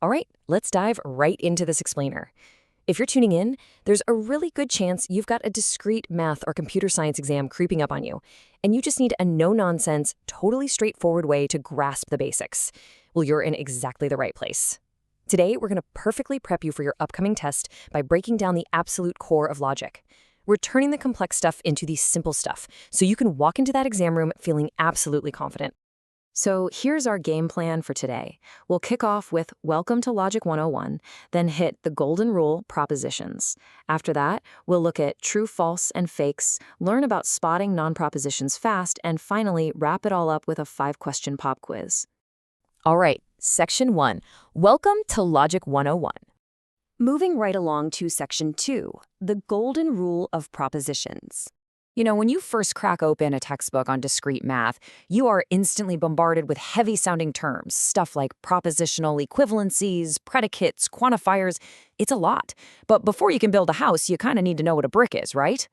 All right, let's dive right into this explainer. If you're tuning in, there's a really good chance you've got a discrete math or computer science exam creeping up on you, and you just need a no-nonsense, totally straightforward way to grasp the basics. Well, you're in exactly the right place. Today, we're going to perfectly prep you for your upcoming test by breaking down the absolute core of logic. We're turning the complex stuff into the simple stuff, so you can walk into that exam room feeling absolutely confident. So here's our game plan for today. We'll kick off with Welcome to Logic 101, then hit the golden rule propositions. After that, we'll look at true, false, and fakes, learn about spotting non-propositions fast, and finally wrap it all up with a 5-question pop quiz. All right, Section 1. Welcome to Logic 101. Moving right along to Section 2, the golden rule of propositions. When you first crack open a textbook on discrete math, you are instantly bombarded with heavy-sounding terms, stuff like propositional equivalencies, predicates, quantifiers. It's a lot. But before you can build a house, you kind of need to know what a brick is, right?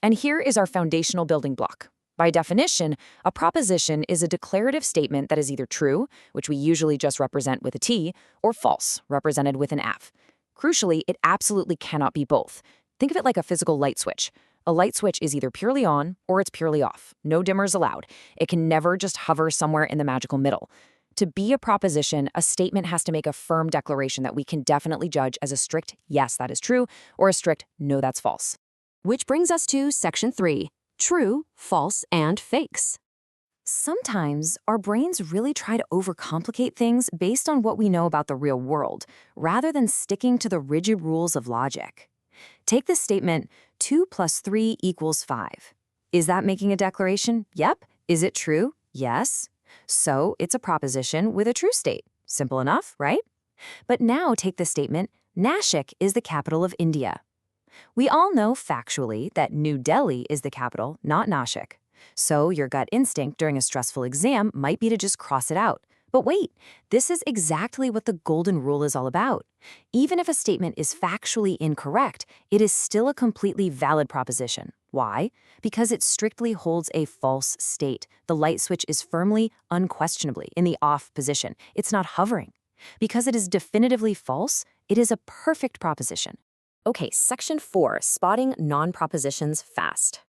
And here is our foundational building block. By definition, a proposition is a declarative statement that is either true, which we usually just represent with a T, or false, represented with an F. Crucially, it absolutely cannot be both. Think of it like a physical light switch. A light switch is either purely on or it's purely off. No dimmers allowed. It can never just hover somewhere in the magical middle. To be a proposition, a statement has to make a firm declaration that we can definitely judge as a strict yes, that is true, or a strict no, that's false. Which brings us to Section 3, true, false, and fakes. Sometimes our brains really try to overcomplicate things based on what we know about the real world, rather than sticking to the rigid rules of logic. Take the statement, 2 plus 3 equals 5. Is that making a declaration? Yep. Is it true? Yes. So it's a proposition with a true state. Simple enough, right? But now take the statement, Nashik is the capital of India. We all know factually that New Delhi is the capital, not Nashik. So your gut instinct during a stressful exam might be to just cross it out. But wait, this is exactly what the golden rule is all about. Even if a statement is factually incorrect, it is still a completely valid proposition. Why? Because it strictly holds a false state. The light switch is firmly, unquestionably, in the off position. It's not hovering. Because it is definitively false, it is a perfect proposition. Okay, Section 4, spotting non-propositions fast.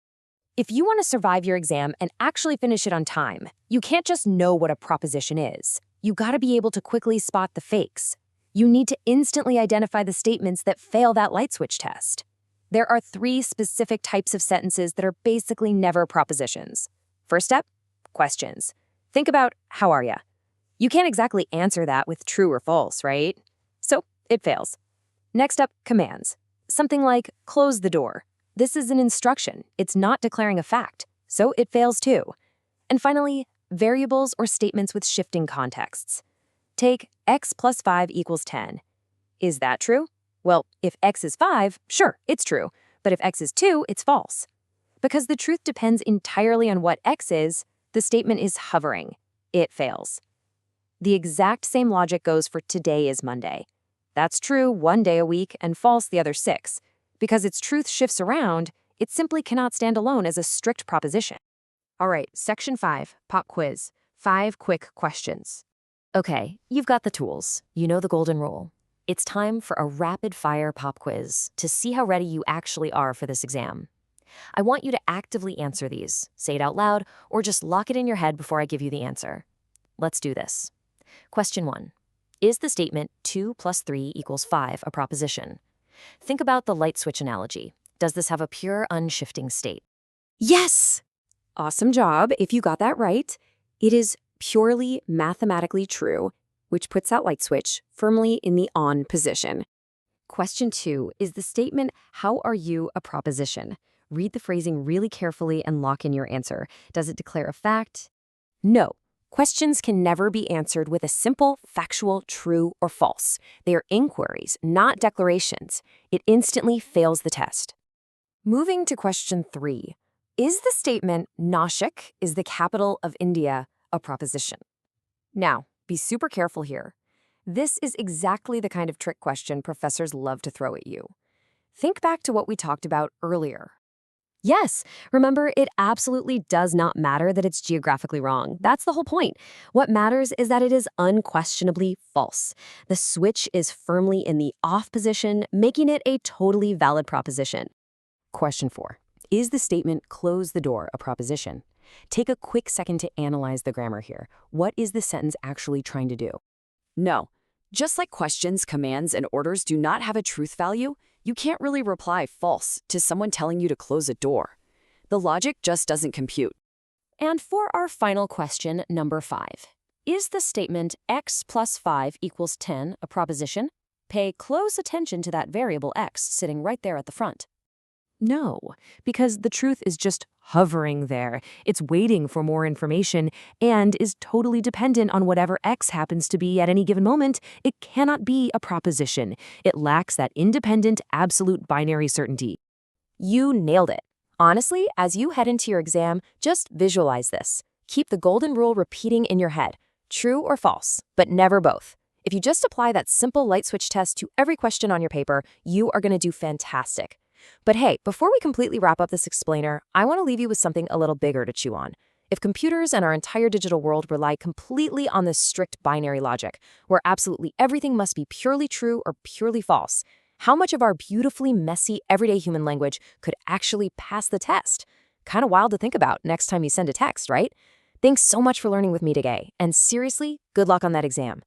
If you want to survive your exam and actually finish it on time, you can't just know what a proposition is. You gotta be able to quickly spot the fakes. You need to instantly identify the statements that fail that light switch test. There are 3 specific types of sentences that are basically never propositions. First step, questions. Think about, how are ya? You can't exactly answer that with true or false, right? So it fails. Next up, commands. Something like, close the door. This is an instruction. It's not declaring a fact, so it fails too. And finally, variables or statements with shifting contexts. Take x plus 5 equals 10. Is that true? Well, if x is 5, sure, it's true. But if x is 2, it's false. Because the truth depends entirely on what x is, the statement is hovering. It fails. The exact same logic goes for today is Monday. That's true one day a week and false the other 6. Because its truth shifts around, it simply cannot stand alone as a strict proposition. All right, Section 5, pop quiz. 5 quick questions. Okay, you've got the tools. You know the golden rule. It's time for a rapid-fire pop quiz to see how ready you actually are for this exam. I want you to actively answer these. Say it out loud, or just lock it in your head before I give you the answer. Let's do this. Question 1. Is the statement 2 plus 3 equals 5 a proposition? Think about the light switch analogy. Does this have a pure, unshifting state? Yes! Awesome job if you got that right. It is purely mathematically true, which puts that light switch firmly in the on position. Question 2, is the statement, how are you, a proposition? Read the phrasing really carefully and lock in your answer. Does it declare a fact? No. Questions can never be answered with a simple, factual, true, or false. They are inquiries, not declarations. It instantly fails the test. Moving to question 3. Is the statement, Nashik is the capital of India, a proposition? Now, be super careful here. This is exactly the kind of trick question professors love to throw at you. Think back to what we talked about earlier. Yes, remember, it absolutely does not matter that it's geographically wrong. That's the whole point. What matters is that it is unquestionably false. The switch is firmly in the off position, making it a totally valid proposition. Question 4. Is the statement "close the door" a proposition? Take a quick second to analyze the grammar here. What is the sentence actually trying to do? No. Just like questions, commands, and orders do not have a truth value, you can't really reply false to someone telling you to close a door. The logic just doesn't compute. And for our final question, number 5. Is the statement x plus 5 equals 10 a proposition? Pay close attention to that variable x sitting right there at the front. No, because the truth is just hovering there. It's waiting for more information and is totally dependent on whatever X happens to be at any given moment. It cannot be a proposition. It lacks that independent, absolute binary certainty. You nailed it. Honestly, as you head into your exam, just visualize this. Keep the golden rule repeating in your head. True or false, but never both. If you just apply that simple light switch test to every question on your paper, you are going to do fantastic. But hey, before we completely wrap up this explainer, I want to leave you with something a little bigger to chew on. If computers and our entire digital world rely completely on this strict binary logic, where absolutely everything must be purely true or purely false, how much of our beautifully messy, everyday human language could actually pass the test? Kind of wild to think about next time you send a text, right? Thanks so much for learning with me today, and seriously, good luck on that exam.